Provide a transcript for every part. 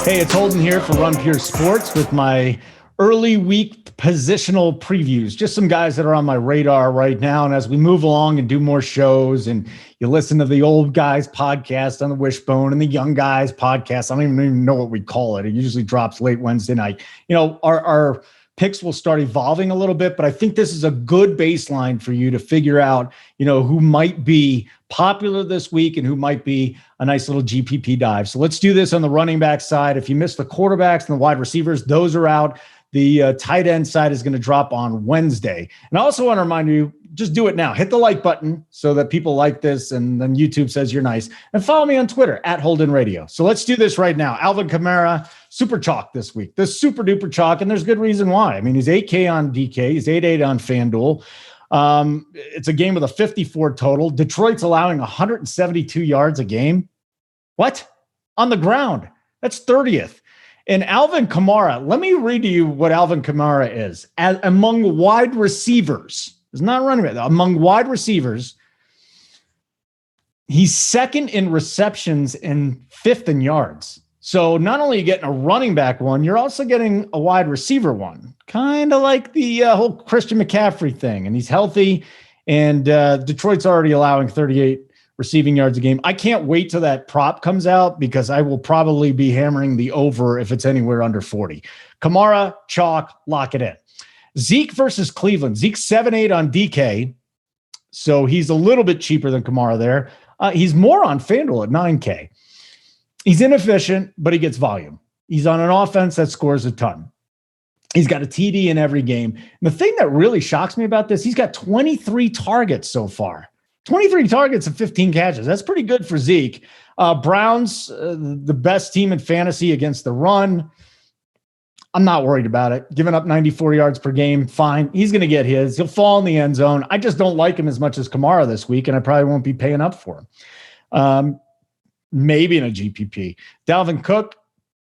Hey, it's Holden here for Run Pure Sports with my early week positional previews. Just some guys that are on my radar right now. And as we move along and do more shows and you listen to the old guys podcast on the Wishbone and the young guys podcast, I don't even know what we call it. It usually drops late Wednesday night. You know, our picks will start evolving a little bit, but I think this is a good baseline for you to figure out, you know, who might be popular this week and who might be a nice little GPP dive. So let's do this on the running back side. If you missed the quarterbacks and the wide receivers, those are out. The tight end side is going to drop on Wednesday. And I also want to remind you, just do it now. Hit the like button so that people like this and then YouTube says you're nice. And follow me on Twitter at Holden Radio. So let's do this right now. Alvin Kamara, super chalk this week. The super duper chalk, and there's good reason why. I mean, he's 8K on DK. He's 8-8 on FanDuel. It's a game with a 54 total. Detroit's allowing 172 yards a game. What? On the ground. That's 30th. And Alvin Kamara, let me read to you what Alvin Kamara is. Among wide receivers, it's not running back, among wide receivers, he's second in receptions and fifth in yards. So not only are you getting a running back one, you're also getting a wide receiver one, kind of like the whole Christian McCaffrey thing. And he's healthy, and Detroit's already allowing 38 receiving yards a game. I can't wait till that prop comes out because I will probably be hammering the over if it's anywhere under 40. Kamara, chalk, lock it in. Zeke versus Cleveland. Zeke's 7-8 on DK, so he's a little bit cheaper than Kamara there. He's more on FanDuel at 9K. He's inefficient, but he gets volume. He's on an offense that scores a ton. He's got a TD in every game. And the thing that really shocks me about this, he's got 23 targets so far. 23 targets and 15 catches. That's pretty good for Zeke. Browns, the best team in fantasy against the run. I'm not worried about it. Giving up 94 yards per game, fine. He's going to get his. He'll fall in the end zone. I just don't like him as much as Kamara this week, and I probably won't be paying up for him. Maybe in a GPP. Dalvin Cook,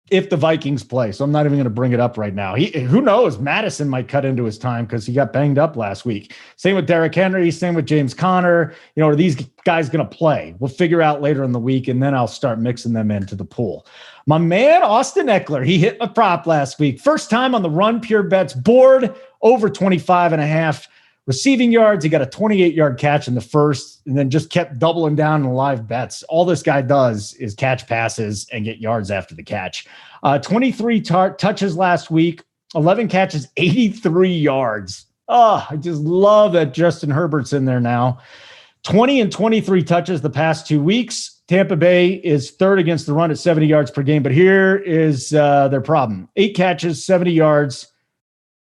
if the Vikings play. So I'm not even going to bring it up right now. Who knows? Madison might cut into his time because he got banged up last week. Same with Derrick Henry. Same with James Conner. You know, are these guys going to play? We'll figure out later in the week, and then I'll start mixing them into the pool. My man, Austin Ekeler, he hit a prop last week. First time on the Run Pure Bets board, over 25.5 receiving yards. He got a 28-yard catch in the first and then just kept doubling down in live bets. All this guy does is catch passes and get yards after the catch. 23 touches last week, 11 catches, 83 yards. Oh, I just love that Justin Herbert's in there now. 20 and 23 touches the past 2 weeks. Tampa Bay is third against the run at 70 yards per game, but here is their problem. 8 catches, 70 yards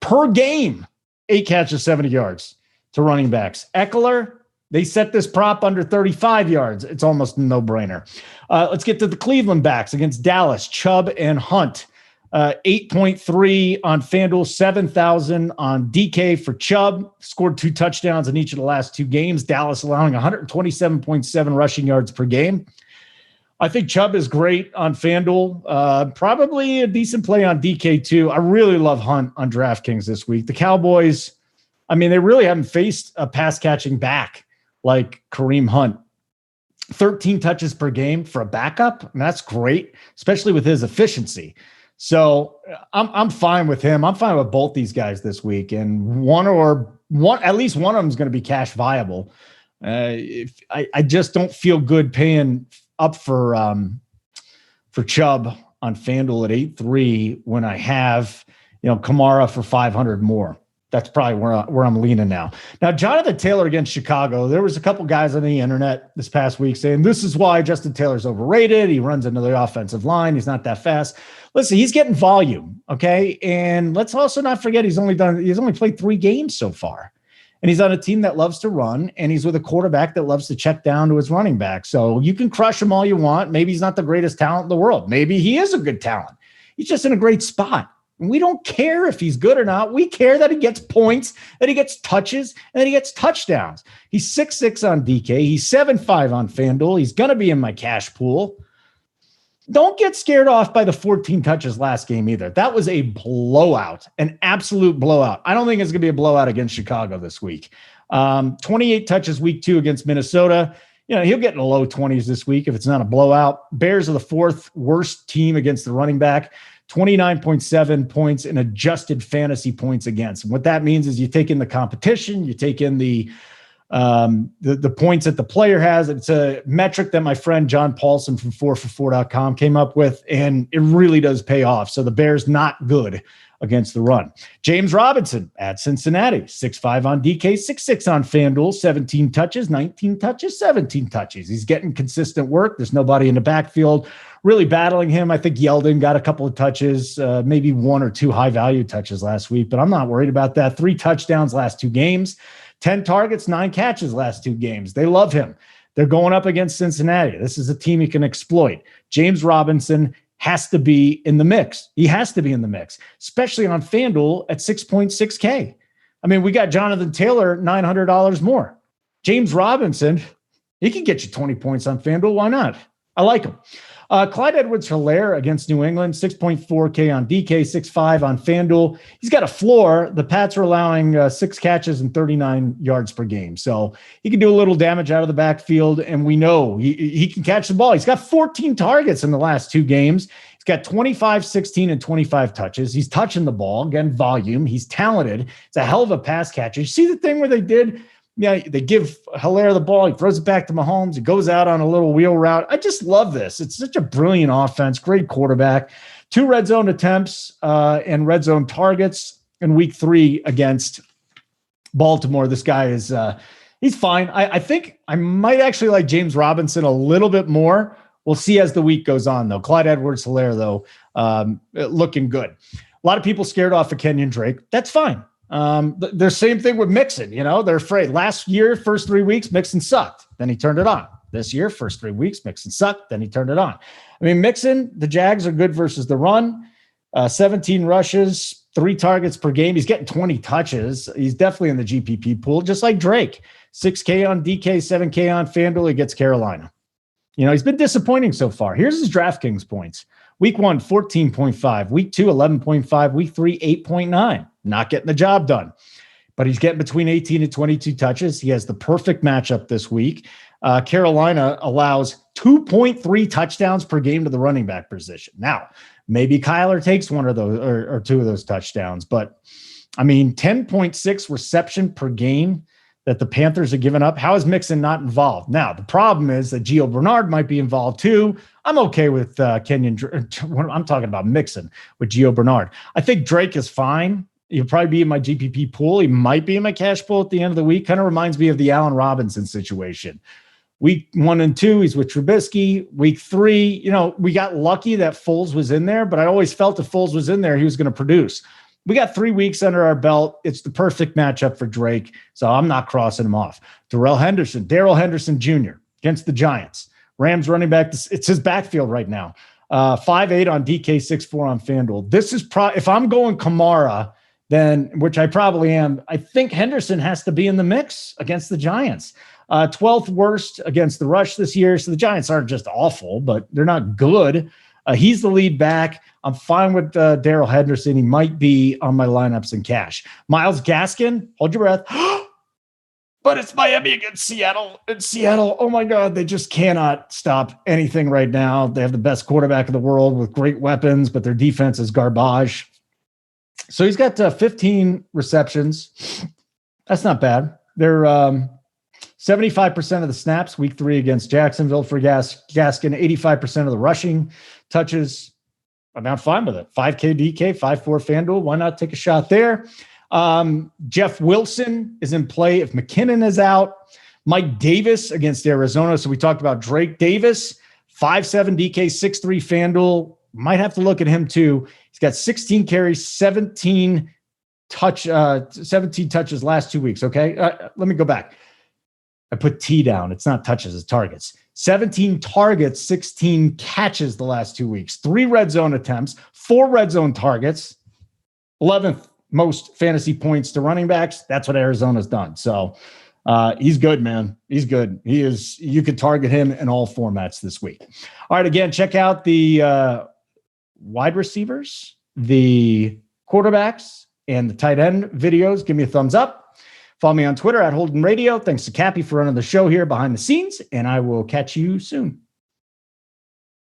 per game. 8 catches, 70 yards to running backs. Ekeler, they set this prop under 35 yards. It's almost a no-brainer. Let's get to the Cleveland backs against Dallas, Chubb and Hunt. 8.3 on FanDuel, 7,000 on DK for Chubb. Scored 2 touchdowns in each of the last 2 games. Dallas allowing 127.7 rushing yards per game. I think Chubb is great on FanDuel. Probably a decent play on DK too. I really love Hunt on DraftKings this week. The Cowboys, I mean, they really haven't faced a pass catching back like Kareem Hunt. 13 touches per game for a backup. And that's great, especially with his efficiency. So I'm fine with him. I'm fine with both these guys this week. And at least one of them is going to be cash viable. If I just don't feel good paying up for Chubb on FanDuel at 8.3 when I have, Kamara for 500 more. That's probably where I'm leaning now. Now, Jonathan Taylor against Chicago. There was a couple guys on the internet this past week saying this is why Justin Taylor's overrated. He runs into the offensive line. He's not that fast. Listen, he's getting volume, okay? And let's also not forget he's only played 3 games so far. And he's on a team that loves to run, and he's with a quarterback that loves to check down to his running back. So you can crush him all you want. Maybe he's not the greatest talent in the world. Maybe he is a good talent. He's just in a great spot. And we don't care if he's good or not. We care that he gets points, that he gets touches, and that he gets touchdowns. He's 6'6" on DK. He's 7'5" on FanDuel. He's going to be in my cash pool. Don't get scared off by the 14 touches last game either. That was a blowout, an absolute blowout. I don't think it's going to be a blowout against Chicago this week. 28 touches week 2 against Minnesota. He'll get in the low 20s this week if it's not a blowout. Bears are the fourth worst team against the running back, 29.7 points in adjusted fantasy points against. And what that means is you take in the competition, you take in the points that the player has. It's a metric that my friend John Paulson from 4for4.com came up with, and it really does pay off. So the Bears not good against the run. James Robinson at Cincinnati, 6'5" on DK, 6'6" on FanDuel, 17 touches, 19 touches, 17 touches. He's getting consistent work. There's nobody in the backfield really battling him. I think Yeldon got a couple of touches, maybe one or two high-value touches last week, but I'm not worried about that. 3 touchdowns last 2 games, 10 targets, 9 catches last 2 games. They love him. They're going up against Cincinnati. This is a team you can exploit. James Robinson has to be in the mix. He has to be in the mix, especially on FanDuel at 6.6K. I mean, we got Jonathan Taylor, $900 more. James Robinson, he can get you 20 points on FanDuel. Why not? I like him. Clyde Edwards-Helaire against New England, 6.4K on DK, 6.5 on FanDuel. He's got a floor. The Pats are allowing 6 catches and 39 yards per game. So he can do a little damage out of the backfield, and we know he can catch the ball. He's got 14 targets in the last 2 games. He's got 25, 16, and 25 touches. He's touching the ball. Again, volume. He's talented. It's a hell of a pass catcher. You see the thing where they did – they give Helaire the ball. He throws it back to Mahomes. He goes out on a little wheel route. I just love this. It's such a brilliant offense. Great quarterback. 2 red zone attempts and red zone targets in week 3 against Baltimore. This guy is he's fine. I think I might actually like James Robinson a little bit more. We'll see as the week goes on, though. Clyde Edwards-Helaire, though, looking good. A lot of people scared off of Kenyon Drake. That's fine. The same thing with Mixon, they're afraid. Last year, first 3 weeks, Mixon sucked. Then he turned it on. This year, first 3 weeks, Mixon sucked. Then he turned it on. I mean, Mixon, the Jags are good versus the run. 17 rushes, 3 targets per game. He's getting 20 touches. He's definitely in the GPP pool, just like Drake. 6K on DK, 7K on FanDuel. He gets Carolina. He's been disappointing so far. Here's his DraftKings points. Week 1, 14.5. Week 2, 11.5. Week 3, 8.9. Not getting the job done. But he's getting between 18 and 22 touches. He has the perfect matchup this week. Carolina allows 2.3 touchdowns per game to the running back position. Now, maybe Kyler takes one of those or 2 of those touchdowns. But, 10.6 reception per game that the Panthers are giving up. How is Mixon not involved? Now, the problem is that Gio Bernard might be involved too. I'm okay with Kenyon. I'm talking about Mixon with Gio Bernard. I think Drake is fine. He'll probably be in my GPP pool. He might be in my cash pool at the end of the week. Kind of reminds me of the Allen Robinson situation. Week 1 and 2, he's with Trubisky. Week 3, we got lucky that Foles was in there, but I always felt if Foles was in there, he was going to produce. We got 3 weeks under our belt. It's the perfect matchup for Drake, so I'm not crossing him off. Darrell Henderson Jr. against the Giants. Rams running back. It's his backfield right now. 5'8" on DK, 6'4" on FanDuel. This is if I'm going Kamara, then, which I probably am, I think Henderson has to be in the mix against the Giants. 12th worst against the rush this year. So the Giants aren't just awful, but they're not good. He's the lead back. I'm fine with Darrell Henderson. He might be on my lineups in cash. Myles Gaskin, hold your breath. But it's Miami against Seattle. In Seattle, oh my God, they just cannot stop anything right now. They have the best quarterback in the world with great weapons, but their defense is garbage. So he's got 15 receptions. That's not bad. They're 75% of the snaps, week 3 against Jacksonville for Gaskin, 85% of the rushing touches. I'm not fine with it. 5K DK, 5-4 FanDuel. Why not take a shot there? Jeff Wilson is in play if McKinnon is out. Mike Davis against Arizona. So we talked about Drake Davis, 5-7 DK, 6-3 FanDuel. Might have to look at him too. He's got 16 carries, 17 touches last 2 weeks. Okay. Let me go back. I put T down. It's not touches, it's targets. 17 targets, 16 catches the last 2 weeks. 3 red zone attempts, 4 red zone targets, 11th most fantasy points to running backs. That's what Arizona's done. So he's good, man. He's good. He is. You could target him in all formats this week. All right. Again, check out the wide receivers, the quarterbacks, and the tight end videos. Give me a thumbs up. Follow me on Twitter at Holden Radio. Thanks to Cappy for running the show here behind the scenes, and I will catch you soon.